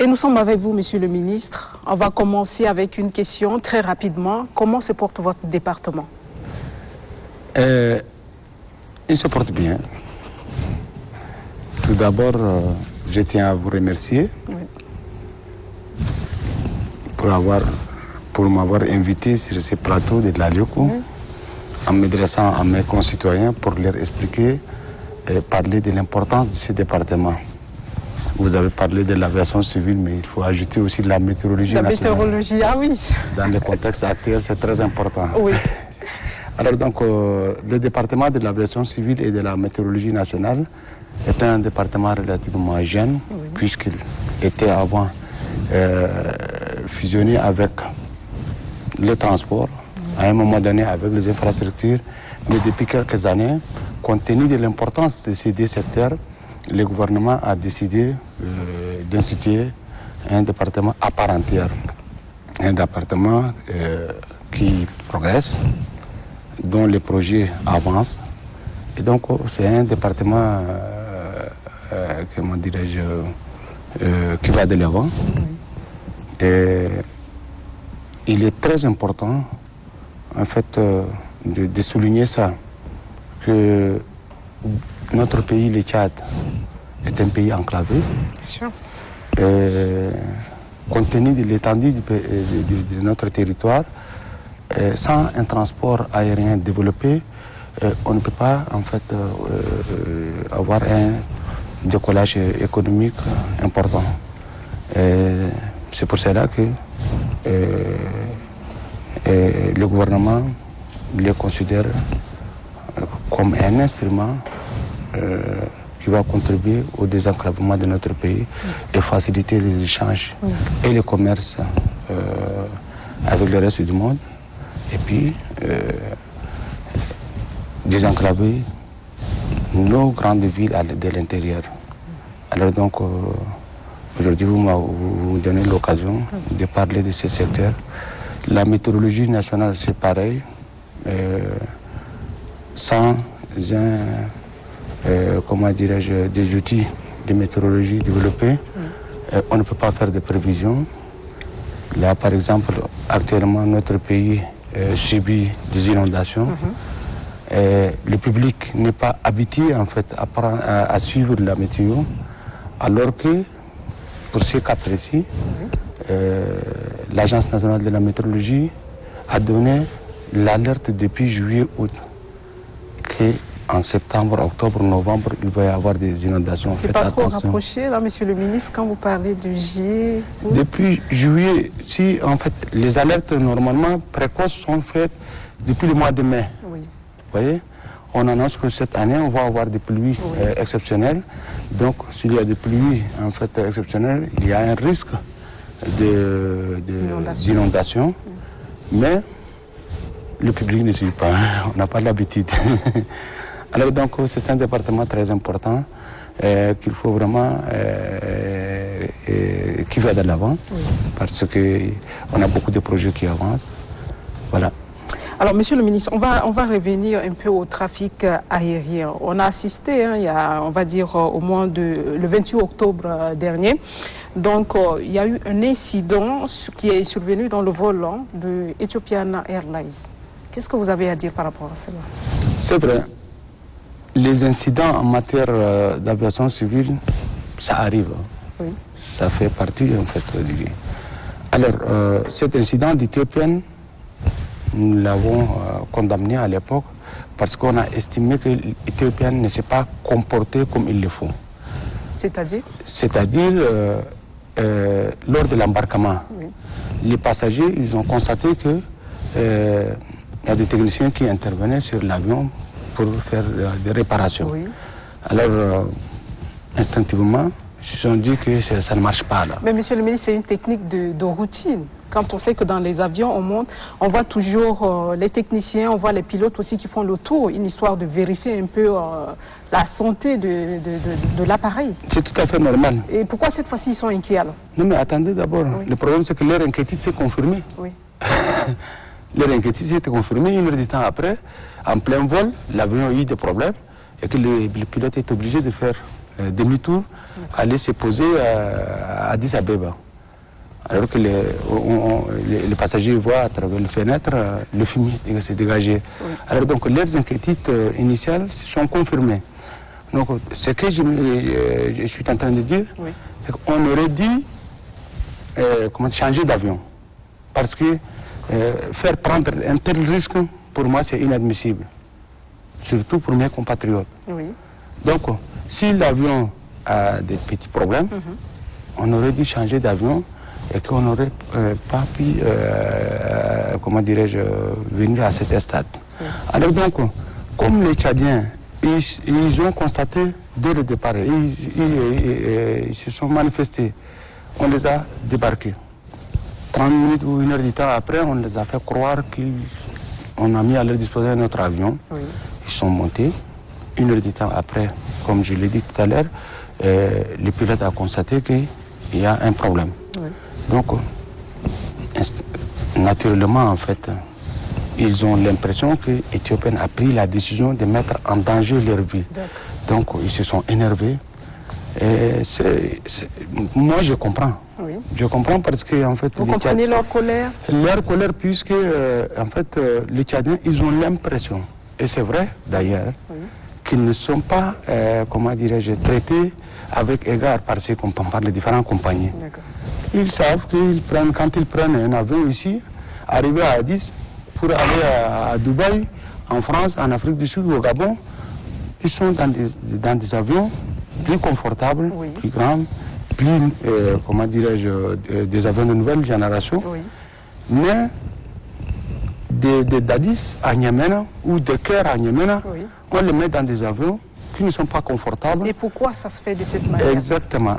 Et nous sommes avec vous, Monsieur le ministre. On va commencer avec une question très rapidement. Comment se porte votre département? Il se porte bien. Tout d'abord, je tiens à vous remercier pour m'avoir invité sur ce plateau de l'Alioko, en m'adressant à mes concitoyens pour leur expliquer et parler de l'importance de ce département. Vous avez parlé de l'aviation civile, mais il faut ajouter aussi la météorologie nationale. La météorologie, ah oui. Dans le contexte actuel, c'est très important. Oui. Alors donc, le département de l'aviation civile et de la météorologie nationale est un département relativement jeune, puisqu'il était avant fusionné avec le transport, à un moment donné avec les infrastructures, mais depuis quelques années, compte tenu de l'importance de ces deux secteurs, le gouvernement a décidé d'instituer un département à part entière, un département qui progresse, dont les projets avancent. Et donc, c'est un département, comment dirais-je, qui va de l'avant. Et il est très important, en fait, de souligner ça, que notre pays, le Tchad, est un pays enclavé. Sûr. Compte tenu de l'étendue de notre territoire, sans un transport aérien développé, on ne peut pas en fait avoir un décollage économique important. C'est pour cela que le gouvernement le considère comme un instrument qui va contribuer au désenclavement de notre pays et faciliter les échanges et le commerce avec le reste du monde. Et puis, désenclaver nos grandes villes de l'intérieur. Alors donc, aujourd'hui, vous me donnez l'occasion de parler de ce secteur. La météorologie nationale, c'est pareil. Sans comment dirais-je, des outils de météorologie développés, on ne peut pas faire de prévisions. Là, par exemple, actuellement, notre pays subit des inondations. Le public n'est pas habitué en fait à suivre la météo, alors que pour ce cas précis, l'Agence nationale de la météorologie a donné l'alerte depuis juillet-août qu'en septembre, octobre, novembre, il va y avoir des inondations. C'est pas trop rapproché, là, Monsieur le ministre, quand vous parlez de juillet? Depuis juillet, si en fait les alertes normalement précoces sont faites depuis le mois de mai. Oui. Vous voyez, on annonce que cette année on va avoir des pluies exceptionnelles. Donc s'il y a des pluies en fait exceptionnelles, il y a un risque d'inondation. Mais le public ne suit pas, on n'a pas l'habitude. Alors donc c'est un département très important qu'il faut vraiment qui va de l'avant parce qu'on a beaucoup de projets qui avancent. Voilà. Alors, Monsieur le ministre, on va revenir un peu au trafic aérien. On a assisté, il y a, on va dire, au moins le 28 octobre dernier. Donc, il y a eu un incident qui est survenu dans le vol de Ethiopian Airlines. Qu'est-ce que vous avez à dire par rapport à cela? C'est vrai. Les incidents en matière d'aviation civile, ça arrive. Oui. Ça fait partie, en fait, du... Alors, cet incident d'Ethiopian, nous l'avons condamné à l'époque parce qu'on a estimé que l'Éthiopien ne s'est pas comporté comme il le faut. C'est-à-dire? C'est-à-dire, lors de l'embarquement, les passagers, ils ont constaté que y a des techniciens qui intervenaient sur l'avion pour faire des réparations. Oui. Alors, instinctivement, ils se sont dit que ça ne marche pas là. Mais Monsieur le ministre, c'est une technique de routine. Quand on sait que dans les avions, on monte, on voit toujours les techniciens, on voit les pilotes aussi qui font le tour, une histoire de vérifier un peu la santé de l'appareil. C'est tout à fait normal. Et pourquoi cette fois-ci ils sont inquiets alors? Non mais attendez d'abord, le problème c'est que leur inquiétude s'est confirmée. Oui. Leur inquiétude s'est confirmée, une heure de temps après, en plein vol, l'avion a eu des problèmes et que le pilote est obligé de faire demi-tour, aller se poser à Addis Abeba. Alors que les passagers voient à travers les fenêtres le fumier se dégager. Oui. Alors donc leurs inquiétudes initiales sont confirmées. Donc ce que je suis en train de dire, oui, c'est qu'on aurait dû changer d'avion. Parce que faire prendre un tel risque, pour moi, c'est inadmissible. Surtout pour mes compatriotes. Oui. Donc, si l'avion a des petits problèmes, on aurait dû changer d'avion et qu'on n'aurait pas pu, comment dirais-je, venir à cet stade. Oui. Alors donc, comme les Tchadiens, ils ont constaté dès le départ, ils se sont manifestés, on les a débarqués. 30 minutes ou 1 heure du temps après, on les a fait croire qu'on a mis à leur disposition notre avion. Oui. Ils sont montés. 1 heure du temps après, comme je l'ai dit tout à l'heure, le pilote a constaté qu'il y a un problème. Oui. Donc, naturellement, en fait, ils ont l'impression que l'Éthiopien a pris la décision de mettre en danger leur vie. Donc, ils se sont énervés. Et moi, je comprends. Oui. Je comprends parce que, en fait... Vous comprenez leur colère? Leur colère, puisque, en fait, les Tchadiens, ils ont l'impression, et c'est vrai d'ailleurs, oui, qu'ils ne sont pas, comment dirais-je, traités avec égard par les différentes compagnies. Ils savent qu'ils prennent, quand ils prennent un avion ici, arriver à Addis, pour aller à Dubaï, en France, en Afrique du Sud ou au Gabon, ils sont dans des avions plus confortables, oui, plus grands, plus, comment dirais-je, des avions de nouvelle génération. Oui. Mais d'Addis à N'Djamena ou de Caire à N'Djamena, oui, on les met dans des avions qui ne sont pas confortables. Et pourquoi ça se fait de cette manière? Exactement.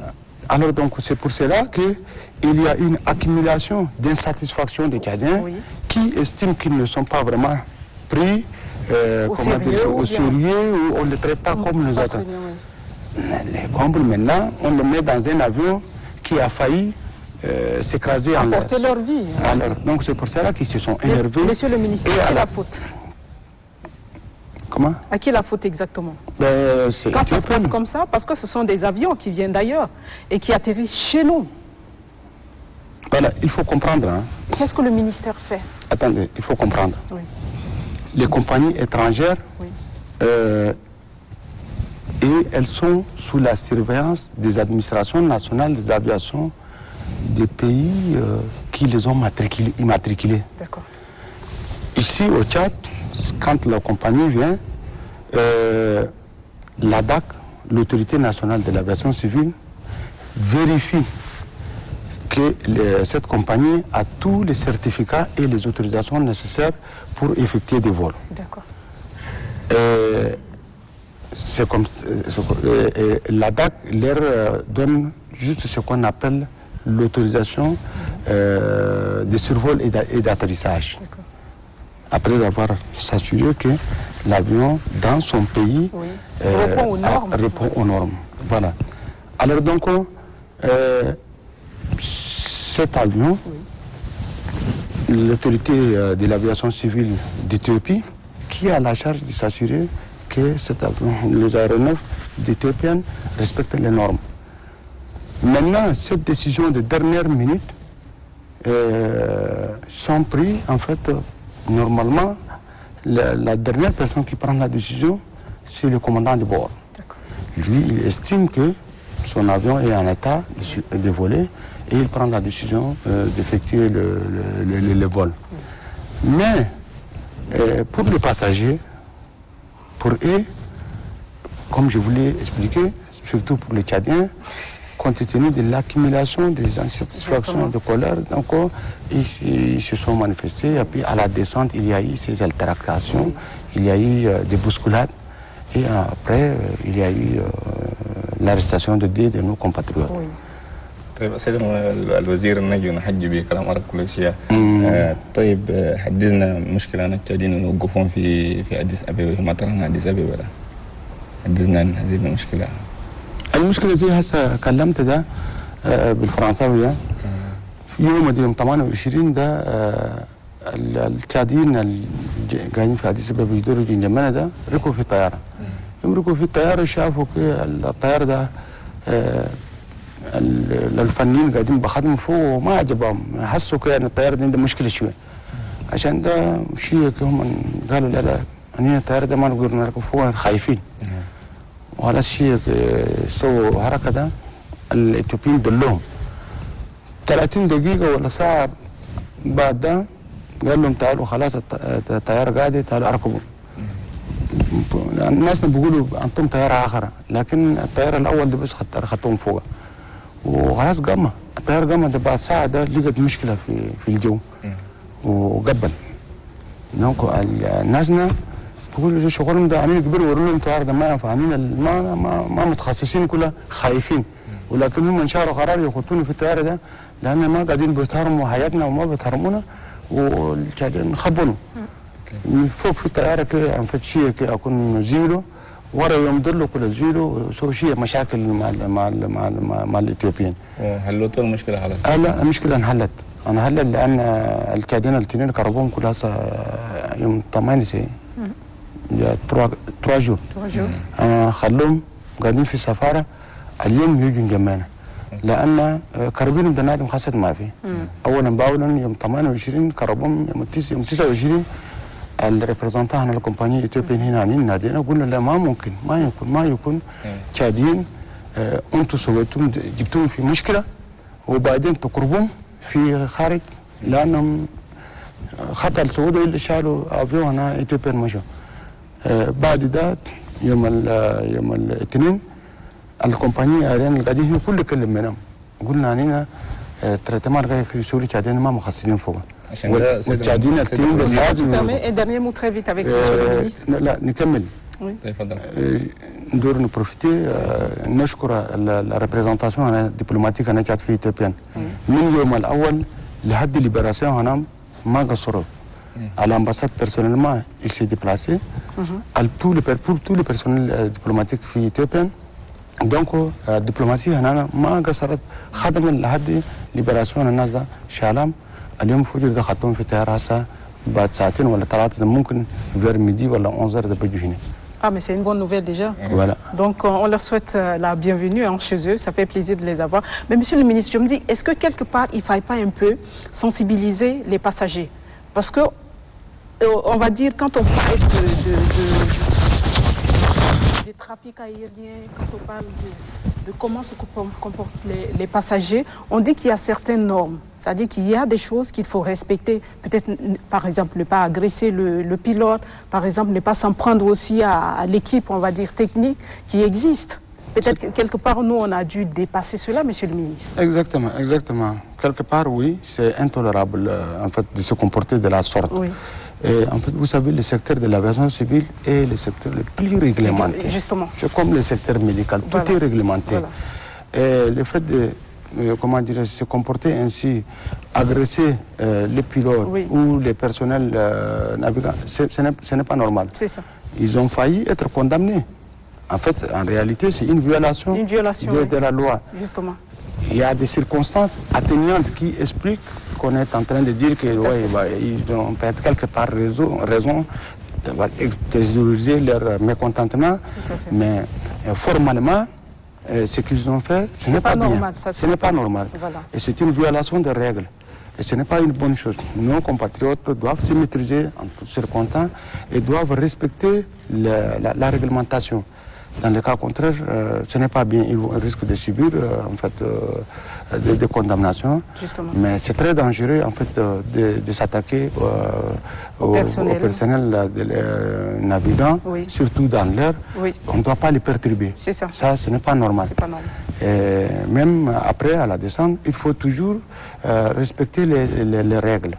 Alors donc c'est pour cela qu'il y a une accumulation d'insatisfaction des Tchadiens, oui, qui estiment qu'ils ne sont pas vraiment pris au sérieux ou on ne les traite pas comme nous autres. Les combles maintenant, on les met dans un avion qui a failli s'écraser en l'air. Apporter leur vie. Alors, donc c'est pour cela qu'ils se sont énervés. Monsieur le ministre, à qui la faute? Comment? À qui la faute exactement? Quand ça se passe comme ça, parce que ce sont des avions qui viennent d'ailleurs et qui atterrissent chez nous. Voilà, il faut comprendre. Hein. Qu'est-ce que le ministère fait? Attendez, il faut comprendre. Oui. Les compagnies étrangères, oui, et elles sont sous la surveillance des administrations nationales des aviations des pays qui les ont immatriculées. D'accord. Ici au Tchad, quand la compagnie vient, l'ADAC, l'autorité nationale de l'aviation civile, vérifie que cette compagnie a tous les certificats et les autorisations nécessaires pour effectuer des vols. D'accord. C'est comme l'ADAC leur donne juste ce qu'on appelle l'autorisation de survol et d'atterrissage. Après avoir s'assuré que l'avion, dans son pays, oui, répond aux normes. Voilà. Alors donc, cet avion, oui, l'autorité de l'aviation civile d'Éthiopie, qui a la charge de s'assurer que cet avion, les aéronefs d'Éthiopiens respectent les normes. Maintenant, cette décision de dernière minute sont prises, en fait, normalement, la dernière personne qui prend la décision, c'est le commandant de bord. Lui, il estime que son avion est en état de voler et il prend la décision d'effectuer le vol. Mais pour les passagers, pour eux, comme je vous l'ai expliqué, surtout pour les Tchadiens, compte tenu de l'accumulation des insatisfactions de colère, donc ils se sont manifestés. Et puis à la descente, il y a eu ces altercations, il y a eu des bousculades. Et après, il y a eu l'arrestation de 2 de nos compatriotes. Oui. طيب سيدنا الوزير نجي نحج بكلام عرب كل شيء. طيب حدثنا مشكلة أن التشاديين يوقفون في أديس أبيبا في مطار أديس أبيبا. حدثنا عن هذه المشكلة. المشكلة زي هسه كلمت ده بالفرنساوية في يوم 28 ده التشاديين اللي جايين في أديس أبيبا يدوروا جنجمانة ده ركبوا في طيارة يمرقوا في الطياره شافوا الطيار ده الفنيين قاعدين بخدموا فوق وما عجبهم، حسوا كده ان الطياره دي عنده مشكله شويه. عشان ده شيء هم قالوا لا اننا الطياره ده ما نقدر نركب فوق، خايفين. وهذا الشيء سووا حركه ده الاثيوبيين دلهم 30 دقيقه ولا ساعه بعد ده قال لهم تعالوا خلاص الطياره قاعده، تعالوا اركبوا. الناس بيقولوا انتم طياره اخرى، لكن الطياره الاول ده بس خدتهم فوق وخلاص قام الطياره قام بعد ساعه ده لقت مشكله في الجو وقبل. الناس بيقولوا شغلهم ده عاملين كبير ويقولوا لهم الطياره ده ما فاهمين ما متخصصين كلها خايفين، ولكن هم انشاروا قرار يخطوني في الطياره ده لان ما قاعدين بيتهرموا حياتنا وما بيتهرمونا ونخبونوا. فوق في الطياره كده عم شيء كده اكون زيرو ورا يوم له كل زيرو وسوي شيء مشاكل مع الاثيوبيين. وحلوتوا المشكله خلاص؟ لا المشكله انحلت. انا هلا لان الكادين الاثنين كربون كلها يوم 8 سي يا 3 جور خلوهم قاعدين في السفاره اليوم يجوا جمعنا لان كربون بنادم خاصه ما في. اولا باولا يوم 28 كربون يوم 29 الريبريزنتان على الكومباني الاثيوبيين هنا نادينا قلنا لا ما يكون تشاديين انتم سويتم جبتوهم في مشكله وبعدين تقربون في خارج لانهم خطا السعوديه اللي شالوا افيون هنا اثيوبيا مشوا. بعد ذات يوم الاثنين الكومباني اريان اللي قاعدين هنا كل كلم منهم قلنا هنا تريتمار قاعد يسوي تشاديين ما مخصصين فوق. عشان ده وتشاديين التيم لازم dernier mot très vite avec monsieur le ministre. لا نكمل. تفضل. ندور نبروفيتي نشكر الريبريزنتاسيون الدبلوماتيك هنا كانت في اثيوبيا من اليوم الاول لحد ليبراسيون هنا ما قصروا. الامباساد بيرسونيلمون il s'est déplacé tout le personnel diplomatique في اثيوبيا. دونك الدبلوماسيه هنا ما قصرت خدمت لحد ليبراسيون الناس ده شالام. اليوم فوجئ ده خدتهم في طياره هسه بعد ساعتين ولا ثلاثه ممكن vers midi ولا 11h ده بيجوا هنا. Ah, mais c'est une bonne nouvelle déjà. Voilà. Donc, on leur souhaite la bienvenue chez eux. Ça fait plaisir de les avoir. Mais monsieur le ministre, je me dis, est-ce que quelque part, il ne faille pas un peu sensibiliser les passagers? Parce que, on va dire, quand on parle de trafic aérien, quand on parle de comment se comportent les passagers, on dit qu'il y a certaines normes. C'est-à-dire qu'il y a des choses qu'il faut respecter. Peut-être, par exemple, ne pas agresser le pilote. Par exemple, ne pas s'en prendre aussi à l'équipe, on va dire, technique qui existe. Peut-être que quelque part, nous, on a dû dépasser cela, monsieur le ministre. Exactement, exactement. Quelque part, oui, c'est intolérable, en fait, de se comporter de la sorte. Oui. Et en fait, vous savez, le secteur de l'aviation civile est le secteur le plus réglementé. Justement. C'est comme le secteur médical, tout est réglementé. Voilà. Et le fait de, comment dire, se comporter ainsi, agresser les pilotes ou les personnels navigants, ce n'est pas normal. C'est ça. Ils ont failli être condamnés. En fait, en réalité, c'est une violation, de la loi. Justement. Il y a des circonstances atténuantes qui expliquent qu'on est en train de dire que ils ont peut-être quelque part raison d'extérioriser leur mécontentement, mais formellement, ce qu'ils ont fait, ce n'est pas normal. Ce n'est pas normal. Voilà. Et c'est une violation des règles. Et ce n'est pas une bonne chose. Nos compatriotes doivent se maîtriser en toutes circonstances et doivent respecter la réglementation. Dans le cas contraire, ce n'est pas bien. Ils risquent de subir en fait, des condamnations. Justement. Mais c'est très dangereux en fait, de s'attaquer au personnel navigant, surtout dans l'air. Oui. On ne doit pas les perturber. C'est ça. Ça, ce n'est pas normal. C'est pas normal. Et même après, à la descente, il faut toujours respecter les règles.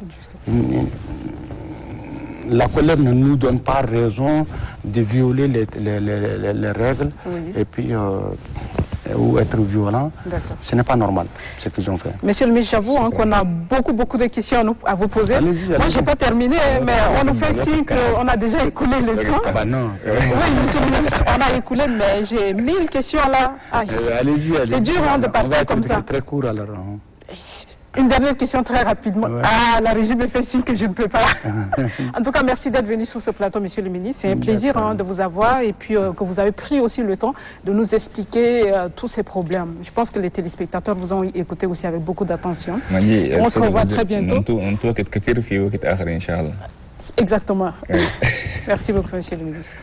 La colère ne nous donne pas raison de violer les règles et puis ou être violent. Ce n'est pas normal ce qu'ils ont fait. Monsieur le ministre, j'avoue qu'on a beaucoup de questions à vous poser. Moi, je n'ai pas terminé, mais on nous fait signe qu'on a déjà écoulé le temps. Ah bah non. Oui, monsieur le ministre, on a écoulé, mais j'ai 1000 questions là. Allez-y. C'est dur de partir comme ça. C'est très court alors. Une dernière question très rapidement. Ouais. Ah, la régie me fait signe que je ne peux pas. En tout cas, merci d'être venu sur ce plateau, monsieur le ministre. C'est un plaisir de vous avoir et puis que vous avez pris aussi le temps de nous expliquer tous ces problèmes. Je pense que les téléspectateurs vous ont écouté aussi avec beaucoup d'attention. On se revoit très bientôt. Exactement. Merci beaucoup, monsieur le ministre.